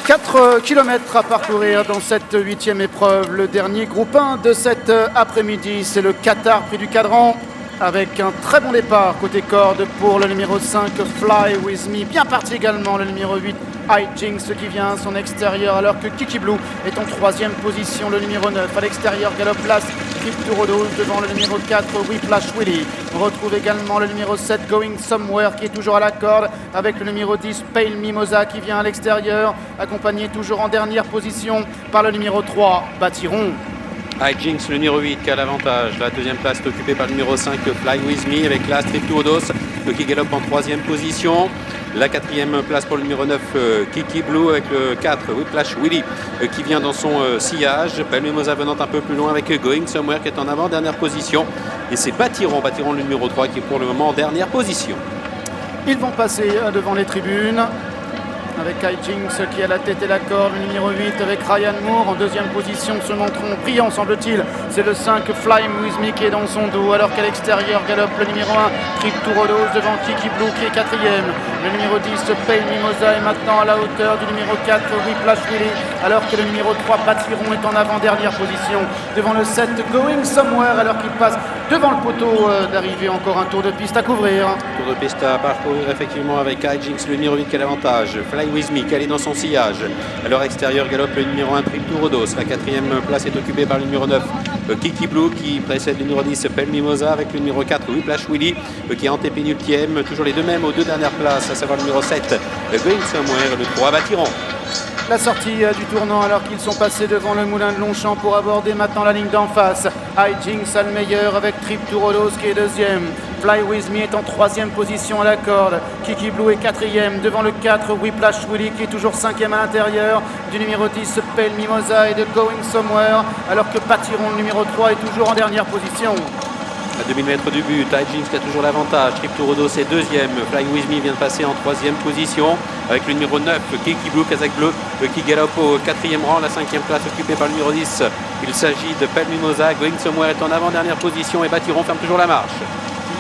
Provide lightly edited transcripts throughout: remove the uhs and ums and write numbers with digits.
4 kilomètres à parcourir dans cette 8e épreuve. Le dernier groupe 1 de cet après-midi, c'est le Qatar Prix du Cadran. Avec un très bon départ côté corde pour le numéro 5, Fly With Me. Bien parti également le numéro 8, High Jinx qui vient à son extérieur alors que Kiki Blue est en 3e position. Le numéro 9 à l'extérieur, Galop Place, Trip to Rodos devant le numéro 4, Whiplash Willy. On retrouve également le numéro 7, Going Somewhere qui est toujours à la corde avec le numéro 10, Pale Mimosa qui vient à l'extérieur, accompagné toujours en dernière position par le numéro 3, Batiron. High Jinx, le numéro 8 qui a l'avantage. La deuxième place est occupée par le numéro 5, Fly With Me, avec la Trip to Rodos qui galope en 3e position. La 4e place pour le numéro 9, Kiki Blue, avec le 4, Whiplash Willy qui vient dans son sillage. Pale Mimosa venant un peu plus loin avec Going Somewhere qui est en avant, dernière position. Et c'est Batiron le numéro 3 qui est pour le moment en dernière position. Ils vont passer devant les tribunes. Avec High Jinx qui a la tête et la corde, le numéro 8 avec Ryan Moore en 2e position, se montrant brillant semble-t-il. C'est le 5 Fly With Me qui est dans son dos, alors qu'à l'extérieur galope le numéro 1 Trip to Rodos devant Kiki Blue qui est 4e. Le numéro 10 Pale Mimosa est maintenant à la hauteur du numéro 4 Whiplash Willy, alors que le numéro 3 Batiron est en avant-dernière position devant le 7 Going Somewhere, alors qu'il passe devant le poteau d'arrivée. Encore un tour de piste à couvrir. Tour de piste à parcourir effectivement avec High Jinx, le numéro 8 qui a l'avantage. Fly With Me qui est dans son sillage. À leur extérieur galope le numéro 1 Trip to Rodos. La 4e place est occupée par le numéro 9 Kiki Blue qui précède le numéro 10 Pale Mimosa avec le numéro 4 Whiplash Willy qui est antépénultième. Toujours les deux mêmes aux deux dernières places, à savoir le numéro 7 Going Somewhere et le 3 Batiron. La sortie du tournant alors qu'ils sont passés devant le moulin de Longchamp pour aborder maintenant la ligne d'en face. High Jinx a le meilleur avec Trip to Rodos qui est 2e. Fly With Me est en 3e position à la corde. Kiki Blue est 4e devant le 4 Whiplash Willy qui est toujours 5e à l'intérieur du numéro 10 Pale Mimosa et de Going Somewhere, alors que Batiron le numéro 3 est toujours en dernière position. À 2000 mètres du but, High Jinx qui a toujours l'avantage. Trip to Rodos est 2e. Fly With Me vient de passer en 3e position avec le numéro 9, Kiki Blue, Kazakh Bleu, qui galope au 4e rang. La 5e place occupée par le numéro 10. Il s'agit de Pale Mimosa. Going Somewhere est en avant-dernière position et Batiron ferme toujours la marche.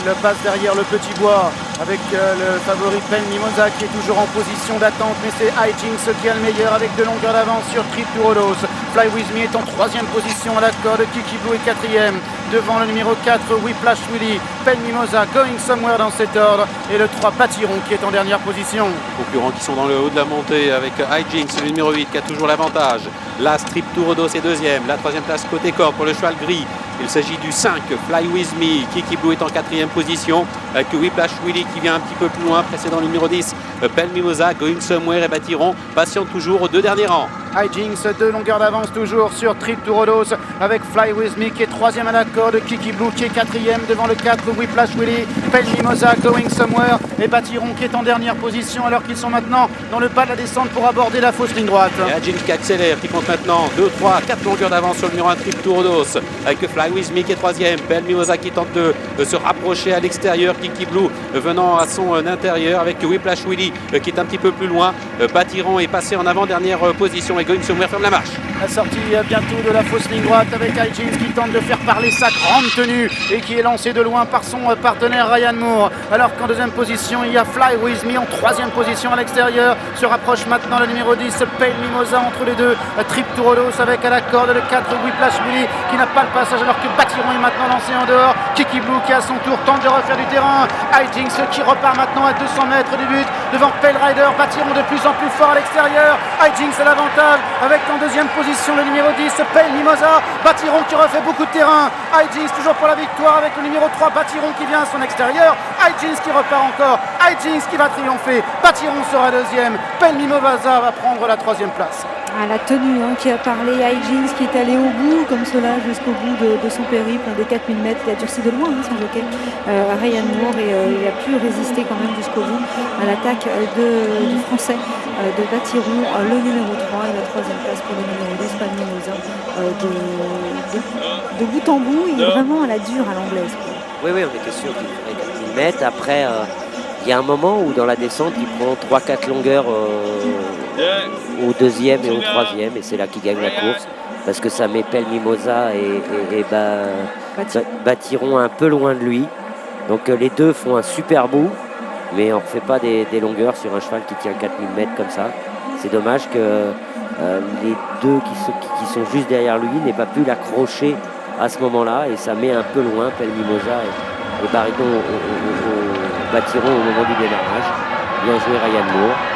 Il passe derrière le petit bois avec le favori Pale Mimosa qui est toujours en position d'attente, mais c'est High Jinx qui a le meilleur avec de longueurs d'avance sur Trip to Rodos. Fly With Me est en 3e position à la corde, Kiki Blue est 4e devant le numéro 4 Whiplash Willy, Pale Mimosa, Going Somewhere dans cet ordre et le 3 Batiron qui est en dernière position. Concurrents qui sont dans le haut de la montée avec High Jinx, le numéro 8 qui a toujours l'avantage. La Trip to Rodos est 2e, la 3e place côté corde pour le cheval gris. Il s'agit du 5 Fly With Me. Kiki Blue est en 4e position avec Whiplash Willy qui vient un petit peu plus loin, précédant le numéro 10 Pale Mimosa, Going Somewhere et Batiron patiente toujours aux deux derniers rangs. High Jinx, 2 longueurs d'avance toujours sur Trip to Rodos avec Fly With Me qui est 3e à la corde, Kiki Blue qui est 4e devant le 4 Whiplash Willy, Pale Mimosa, Going Somewhere et Batiron qui est en dernière position alors qu'ils sont maintenant dans le bas de la descente pour aborder la fausse ligne droite. Et High Jinx qui accélère, qui compte maintenant 2, 3, 4 longueurs d'avance sur le numéro 1 Trip to Rodos avec Fly With Me qui est 3e, Pale Mimosa qui tente de se rapprocher à l'extérieur, Kiki Blue venant à son intérieur avec Whiplash Willy qui est un petit peu plus loin. Batiron est passé en avant-dernière position et Going Somewhere ferme la marche. La sortie bientôt de la fausse ligne droite avec High Jinx qui tente de faire parler sa grande tenue et qui est lancé de loin par son partenaire Ryan Moore. Alors qu'en 2e position, il y a Fly With Me en 3e position à l'extérieur. Se rapproche maintenant le numéro 10, Pale Mimosa entre les deux. Trip to Rodos avec à la corde le 4 Whiplash Willy qui n'a pas le passage alors que Batiron est maintenant lancé en dehors. Kiki Blue qui à son tour tente de refaire du terrain. High Jinx qui repart maintenant à 200 mètres du but devant Pale Rider. Batiron de plus en plus fort à l'extérieur. High Jinx a l'avantage avec en 2e position le numéro 10 Pale Mimosa. Batiron qui refait beaucoup de terrain. High Jinx toujours pour la victoire avec le numéro 3 Batiron qui vient à son extérieur. High Jinx qui repart encore. High Jinx qui va triompher. Batiron sera 2e. Pale Mimosa va prendre la 3e place. À la tenue qui a parlé, High Jinx qui est allé au bout comme cela jusqu'au bout de son périple des 4000 mètres. Il a durci de loin son jockey Ryan Moore et il a pu résister quand même jusqu'au bout à l'attaque du français de Batiron, le numéro 3 et la 3e place pour le numéro 10 Pale Mimosa. De bout en bout, il est vraiment à la dure à l'anglaise. Oui, on était sûr qu'il ferait 4000 mètres. Après, il y a un moment où dans la descente, il prend 3-4 longueurs au 2e et au 3e et c'est là qu'il gagne la course parce que ça met Pale Mimosa et Batiron un peu loin de lui. Donc les deux font un super bout, mais on ne refait pas des longueurs sur un cheval qui tient 4000 mètres comme ça. C'est dommage que les deux qui sont juste derrière lui n'aient pas pu l'accrocher à ce moment-là, et ça met un peu loin Pell Mimosa et Baridon au bâtiron au moment du démarrage. Bien joué Ryan Moore.